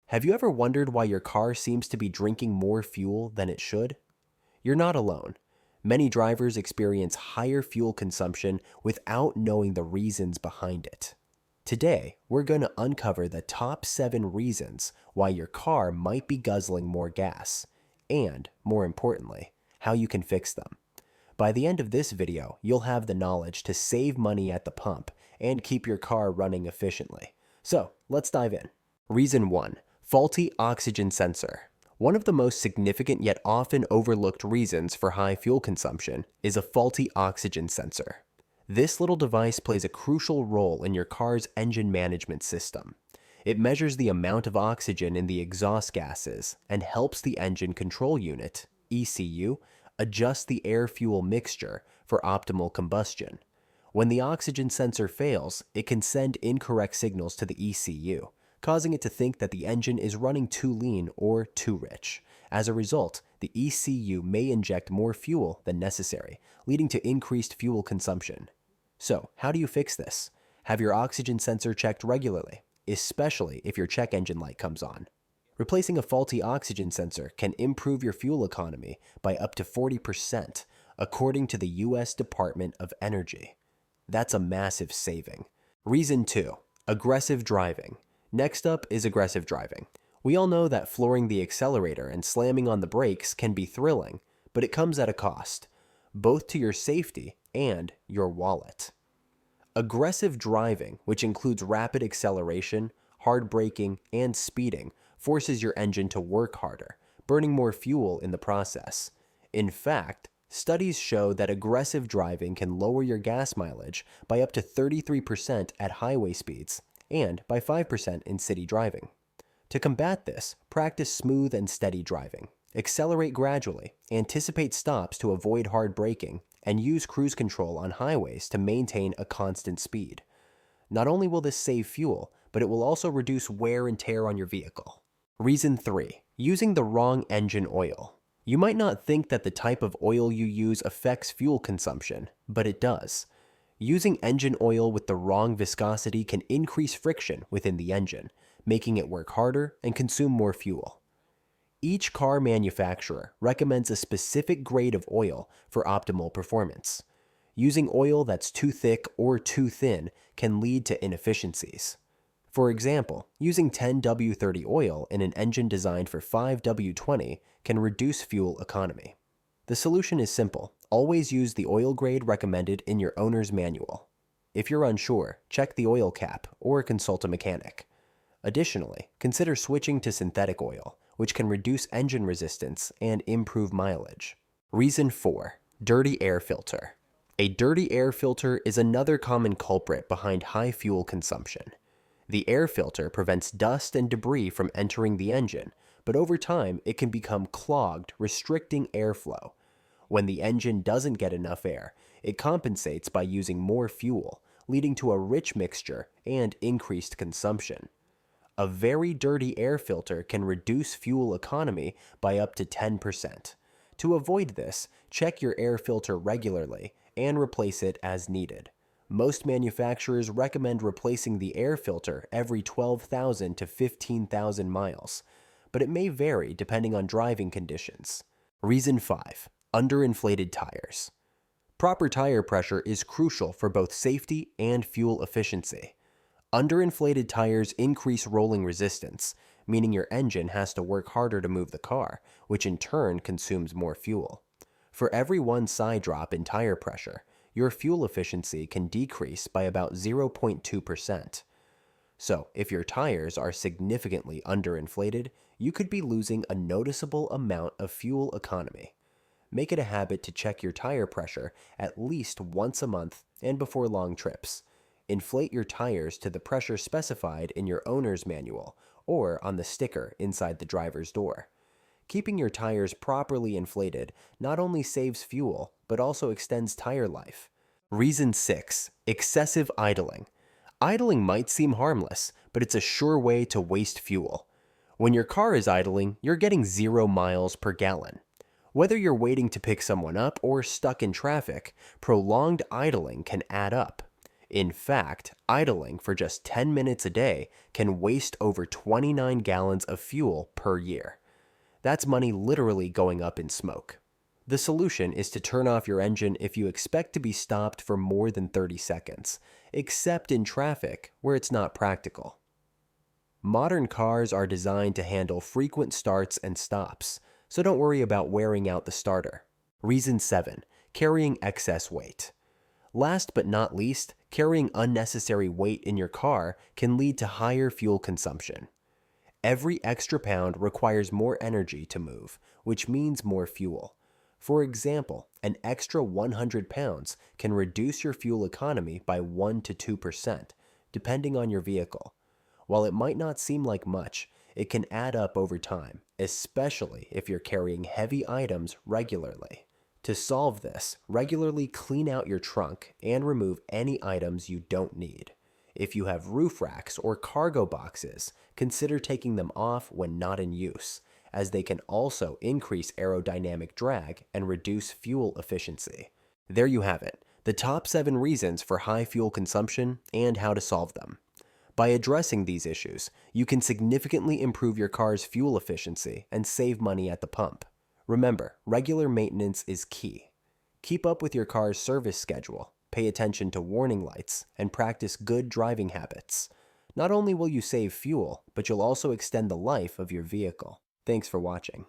Have you ever wondered why your car seems to be drinking more fuel than it should? You're not alone. Many drivers experience higher fuel consumption without knowing the reasons behind it. Today, we're going to uncover the top 7 reasons why your car might be guzzling more gas, and, more importantly, how you can fix them. By the end of this video, you'll have the knowledge to save money at the pump and keep your car running efficiently. So, let's dive in. Reason 1. Faulty oxygen sensor. One of the most significant yet often overlooked reasons for high fuel consumption is a faulty oxygen sensor. This little device plays a crucial role in your car's engine management system. It measures the amount of oxygen in the exhaust gases and helps the engine control unit, ECU, adjust the air-fuel mixture for optimal combustion. When the oxygen sensor fails, it can send incorrect signals to the ECU, causing it to think that the engine is running too lean or too rich. As a result, the ECU may inject more fuel than necessary, leading to increased fuel consumption. So, how do you fix this? Have your oxygen sensor checked regularly, especially if your check engine light comes on. Replacing a faulty oxygen sensor can improve your fuel economy by up to 40%, according to the U.S. Department of Energy. That's a massive saving. Reason 2. Aggressive driving. Next up is aggressive driving. We all know that flooring the accelerator and slamming on the brakes can be thrilling, but it comes at a cost, both to your safety and your wallet. Aggressive driving, which includes rapid acceleration, hard braking, and speeding, forces your engine to work harder, burning more fuel in the process. In fact, studies show that aggressive driving can lower your gas mileage by up to 33% at highway speeds and by 5% in city driving. To combat this, practice smooth and steady driving. Accelerate gradually, anticipate stops to avoid hard braking, and use cruise control on highways to maintain a constant speed. Not only will this save fuel, but it will also reduce wear and tear on your vehicle. Reason 3. Using the wrong engine oil. You might not think that the type of oil you use affects fuel consumption, but it does. Using engine oil with the wrong viscosity can increase friction within the engine, making it work harder and consume more fuel. Each car manufacturer recommends a specific grade of oil for optimal performance. Using oil that's too thick or too thin can lead to inefficiencies. For example, using 10W30 oil in an engine designed for 5W20 can reduce fuel economy. The solution is simple. Always use the oil grade recommended in your owner's manual. If you're unsure, check the oil cap or consult a mechanic. Additionally, consider switching to synthetic oil, which can reduce engine resistance and improve mileage. Reason 4. Dirty air filter. A dirty air filter is another common culprit behind high fuel consumption. The air filter prevents dust and debris from entering the engine, but over time it can become clogged, restricting airflow. When the engine doesn't get enough air, it compensates by using more fuel, leading to a rich mixture and increased consumption. A very dirty air filter can reduce fuel economy by up to 10%. To avoid this, check your air filter regularly and replace it as needed. Most manufacturers recommend replacing the air filter every 12,000 to 15,000 miles, but it may vary depending on driving conditions. Reason 5. Underinflated tires. Proper tire pressure is crucial for both safety and fuel efficiency. Underinflated tires increase rolling resistance, meaning your engine has to work harder to move the car, which in turn consumes more fuel. For every 1 side drop in tire pressure, your fuel efficiency can decrease by about 0.2%. So, if your tires are significantly underinflated, you could be losing a noticeable amount of fuel economy. Make it a habit to check your tire pressure at least once a month and before long trips. Inflate your tires to the pressure specified in your owner's manual or on the sticker inside the driver's door. Keeping your tires properly inflated not only saves fuel, but also extends tire life. Reason 6. Excessive idling. Idling might seem harmless, but it's a sure way to waste fuel. When your car is idling, you're getting 0 miles per gallon. Whether you're waiting to pick someone up or stuck in traffic, prolonged idling can add up. In fact, idling for just 10 minutes a day can waste over 29 gallons of fuel per year. That's money literally going up in smoke. The solution is to turn off your engine if you expect to be stopped for more than 30 seconds, except in traffic where it's not practical. Modern cars are designed to handle frequent starts and stops, so don't worry about wearing out the starter. Reason 7. Carrying excess weight. Last but not least, carrying unnecessary weight in your car can lead to higher fuel consumption. Every extra pound requires more energy to move, which means more fuel. For example, an extra 100 pounds can reduce your fuel economy by 1 to 2%, depending on your vehicle. While it might not seem like much, it can add up over time, especially if you're carrying heavy items regularly. To solve this, regularly clean out your trunk and remove any items you don't need. If you have roof racks or cargo boxes, consider taking them off when not in use, as they can also increase aerodynamic drag and reduce fuel efficiency. There you have it, the top 7 reasons for high fuel consumption and how to solve them. By addressing these issues, you can significantly improve your car's fuel efficiency and save money at the pump. Remember, regular maintenance is key. Keep up with your car's service schedule, pay attention to warning lights, and practice good driving habits. Not only will you save fuel, but you'll also extend the life of your vehicle. Thanks for watching.